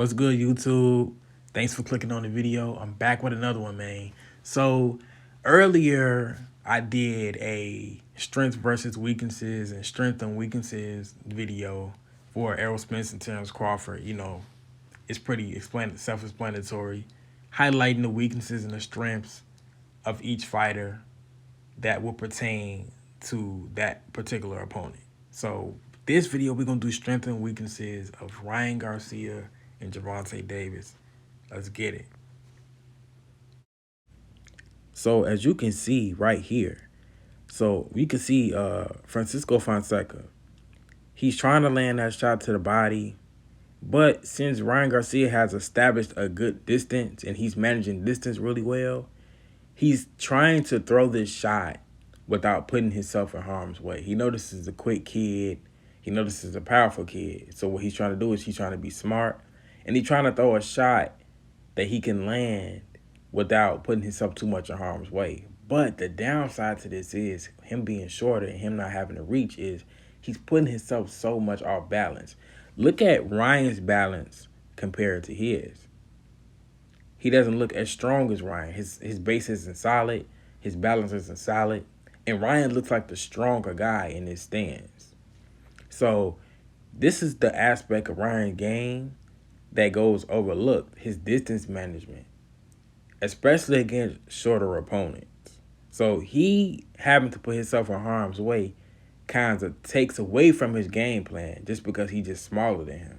What's good, YouTube? Thanks for clicking on the video. I'm back with another one, man. So earlier I did a strengths versus weaknesses and strength and weaknesses video for Errol Spence and Terrence Crawford. It's pretty self-explanatory, highlighting the weaknesses and the strengths of each fighter that will pertain to that particular opponent. So this video, we're gonna do strengths and weaknesses of Ryan Garcia and Gervonta Davis. Let's get it. So as you can see right here, so we can see Francisco Fonseca. He's trying to land that shot to the body, but since Ryan Garcia has established a good distance and he's managing distance really well, he's trying to throw this shot without putting himself in harm's way. He notices a quick kid. He notices a powerful kid. So what he's trying to do is he's trying to be smart, and he's trying to throw a shot that he can land without putting himself too much in harm's way. But the downside to this is him being shorter and him not having to reach is he's putting himself so much off balance. Look at Ryan's balance compared to his. He doesn't look as strong as Ryan. His base isn't solid. His balance isn't solid. And Ryan looks like the stronger guy in his stance. So this is the aspect of Ryan's game that goes overlooked, his distance management, especially against shorter opponents. So he having to put himself in harm's way kind of takes away from his game plan just because he's just smaller than him.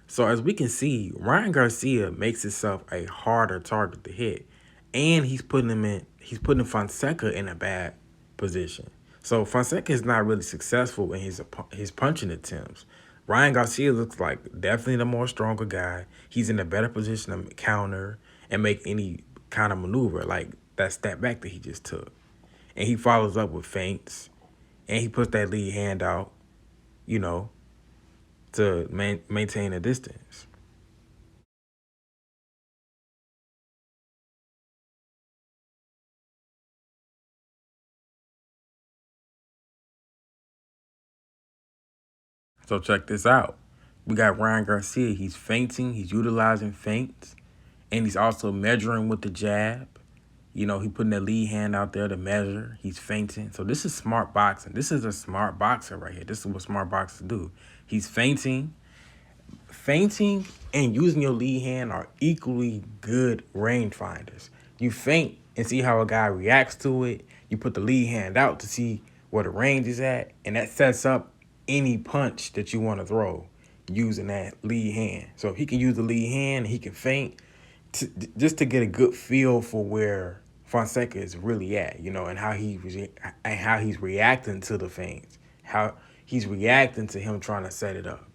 So as we can see, Ryan Garcia makes himself a harder target to hit, and he's putting Fonseca in a bad position. So Fonseca is not really successful in his punching attempts. Ryan Garcia looks like definitely the more stronger guy. He's in a better position to counter and make any kind of maneuver like that step back that he just took. And he follows up with feints, and he puts that lead hand out, you know, to maintain a distance. So check this out. We got Ryan Garcia. He's feinting. He's utilizing feints. And he's also measuring with the jab. He putting that lead hand out there to measure. He's feinting. So this is smart boxing. This is a smart boxer right here. This is what smart boxers do. He's feinting. Feinting and using your lead hand are equally good range finders. You feint and see how a guy reacts to it. You put the lead hand out to see where the range is at, and that sets up any punch that you want to throw using that lead hand. So if he can use the lead hand, he can feint just to get a good feel for where Fonseca is really at, and how he's reacting to the feints, how he's reacting to him trying to set it up,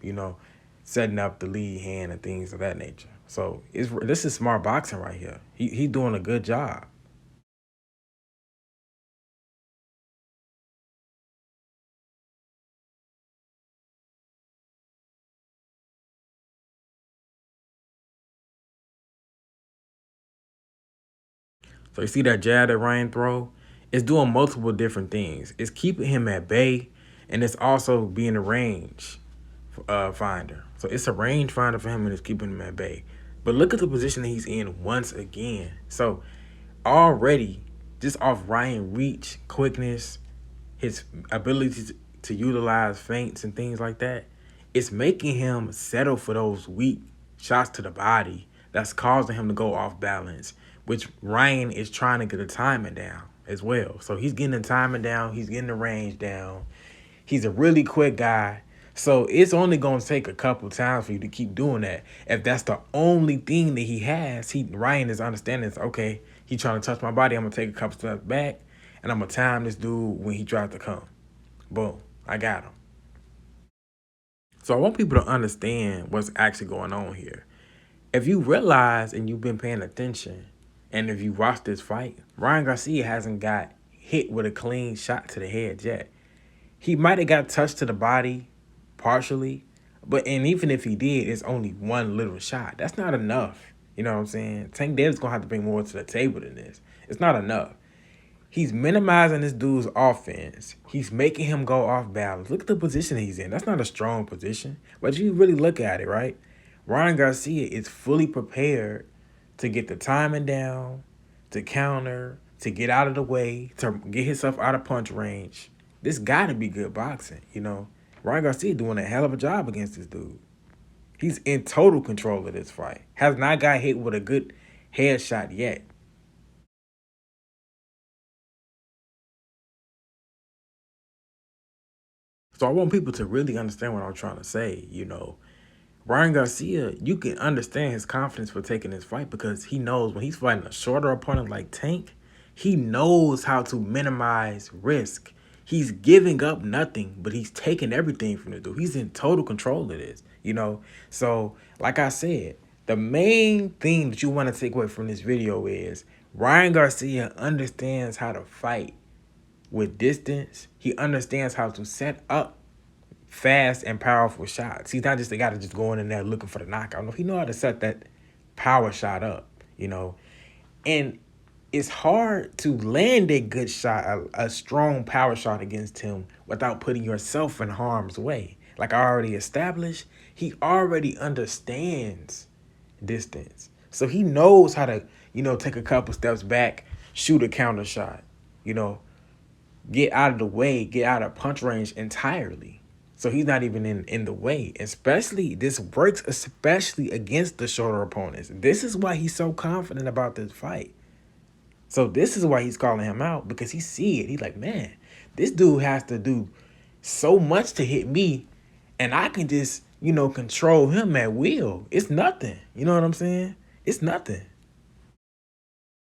setting up the lead hand and things of that nature. So this is smart boxing right here. He's doing a good job. So you see that jab that Ryan throw? It's doing multiple different things. It's keeping him at bay, and it's also being a range finder. So it's a range finder for him, and it's keeping him at bay. But look at the position that he's in once again. So already, just off Ryan reach, quickness, his ability to utilize feints and things like that, it's making him settle for those weak shots to the body that's causing him to go off balance, which Ryan is trying to get the timing down as well. So he's getting the timing down. He's getting the range down. He's a really quick guy. So it's only going to take a couple times for you to keep doing that. If that's the only thing that he has, Ryan is understanding, okay, he's trying to touch my body. I'm going to take a couple steps back, and I'm going to time this dude when he tries to come. Boom. I got him. So I want people to understand what's actually going on here. If you realize and you've been paying attention, and if you watch this fight, Ryan Garcia hasn't got hit with a clean shot to the head yet. He might have got touched to the body partially, but and even if he did, it's only one little shot. That's not enough. You know what I'm saying? Tank Davis gonna have to bring more to the table than this. It's not enough. He's minimizing this dude's offense. He's making him go off balance. Look at the position he's in. That's not a strong position. But you really look at it, right? Ryan Garcia is fully prepared to get the timing down, to counter, to get out of the way, to get himself out of punch range. This got to be good boxing, you know. Ryan Garcia doing a hell of a job against this dude. He's in total control of this fight. Has not got hit with a good headshot yet. So I want people to really understand what I'm trying to say. You know, Ryan Garcia, you can understand his confidence for taking this fight because he knows when he's fighting a shorter opponent like Tank, he knows how to minimize risk. He's giving up nothing, but he's taking everything from the dude. He's in total control of this, you know? So, like I said, the main thing that you want to take away from this video is Ryan Garcia understands how to fight with distance. He understands how to set up fast and powerful shots. He's not just the guy that just going in there looking for the knockout. No, he know how to set that power shot up, you know. And it's hard to land a good shot, a strong power shot against him without putting yourself in harm's way. Like I already established, he already understands distance. So he knows how to, you know, take a couple steps back, shoot a counter shot, you know, get out of the way, get out of punch range entirely. So he's not even in the way. Especially, this works especially against the shorter opponents. This is why he's so confident about this fight. So this is why he's calling him out, because he see it. He's like, man, this dude has to do so much to hit me, and I can just, you know, control him at will. It's nothing. You know what I'm saying? It's nothing.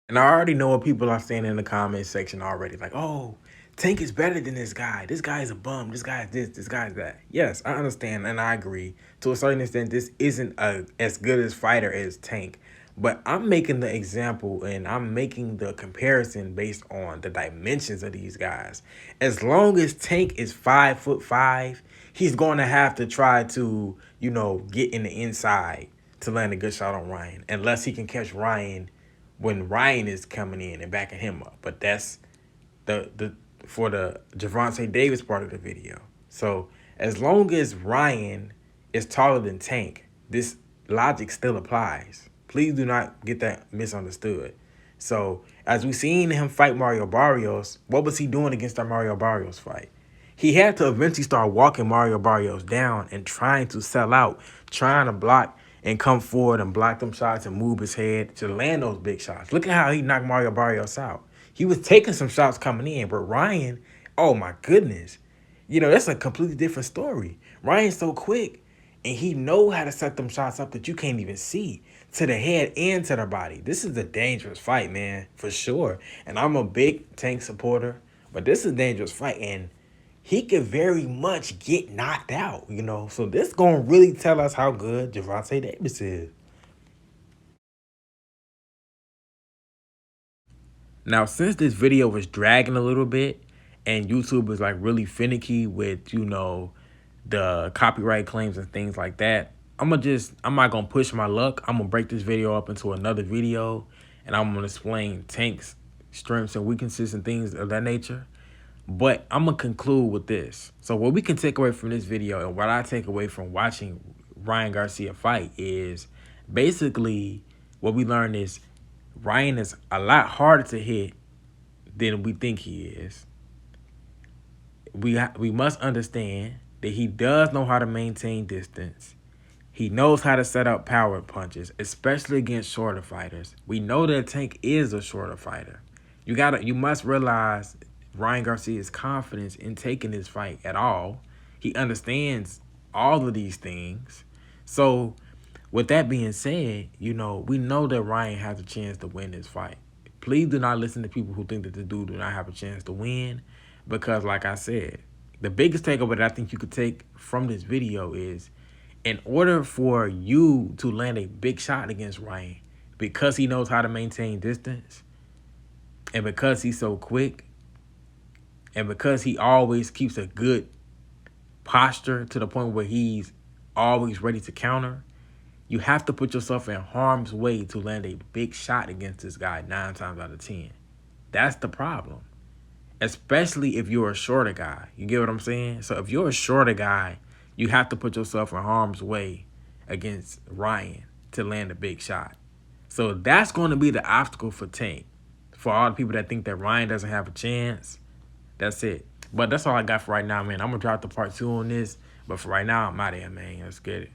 And I already know what people are saying in the comment section already. Like, oh, Tank is better than this guy. This guy is a bum. This guy is this guy is that. Yes, I understand and I agree. To a certain extent, this isn't as good as fighter as Tank. But I'm making the example and I'm making the comparison based on the dimensions of these guys. As long as Tank is 5'5", he's going to have to try to, you know, get in the inside to land a good shot on Ryan. Unless he can catch Ryan when Ryan is coming in and backing him up. But that's the for the Gervonta Davis part of the video. So as long as Ryan is taller than Tank, this logic still applies. Please do not get that misunderstood. So as we seen him fight Mario Barrios, what was he doing against that Mario Barrios fight? He had to eventually start walking Mario Barrios down and trying to sell out, trying to block and come forward and block them shots and move his head to land those big shots. Look at how he knocked Mario Barrios out. He was taking some shots coming in, but Ryan, oh my goodness. You know, that's a completely different story. Ryan's so quick, and he know how to set them shots up that you can't even see to the head and to the body. This is a dangerous fight, man, for sure. And I'm a big Tank supporter, but this is a dangerous fight, and he could very much get knocked out, you know. So this gonna really tell us how good Gervonta Davis is. Now, since this video was dragging a little bit and YouTube is like really finicky with, you know, the copyright claims and things like that, I'm not going to push my luck. I'm going to break this video up into another video and I'm going to explain Tank's strengths and weaknesses and things of that nature. But I'm going to conclude with this. So what we can take away from this video and what I take away from watching Ryan Garcia fight is basically what we learned is Ryan is a lot harder to hit than we think he is. We must understand that he does know how to maintain distance. He knows how to set up power punches, especially against shorter fighters. We know that Tank is a shorter fighter. You must realize Ryan Garcia's confidence in taking this fight at all. He understands all of these things. So with that being said, you know, we know that Ryan has a chance to win this fight. Please do not listen to people who think that the dude do not have a chance to win, because like I said, the biggest takeaway that I think you could take from this video is in order for you to land a big shot against Ryan, because he knows how to maintain distance and because he's so quick, And because he always keeps a good posture to the point where he's always ready to counter, you have to put yourself in harm's way to land a big shot against this guy 9 times out of 10. That's the problem. Especially if you're a shorter guy. You get what I'm saying? So if you're a shorter guy, you have to put yourself in harm's way against Ryan to land a big shot. So that's going to be the obstacle for Tank. For all the people that think that Ryan doesn't have a chance, that's it. But that's all I got for right now, man. I'm going to drop the part 2 on this. But for right now, I'm out of here, man. Let's get it.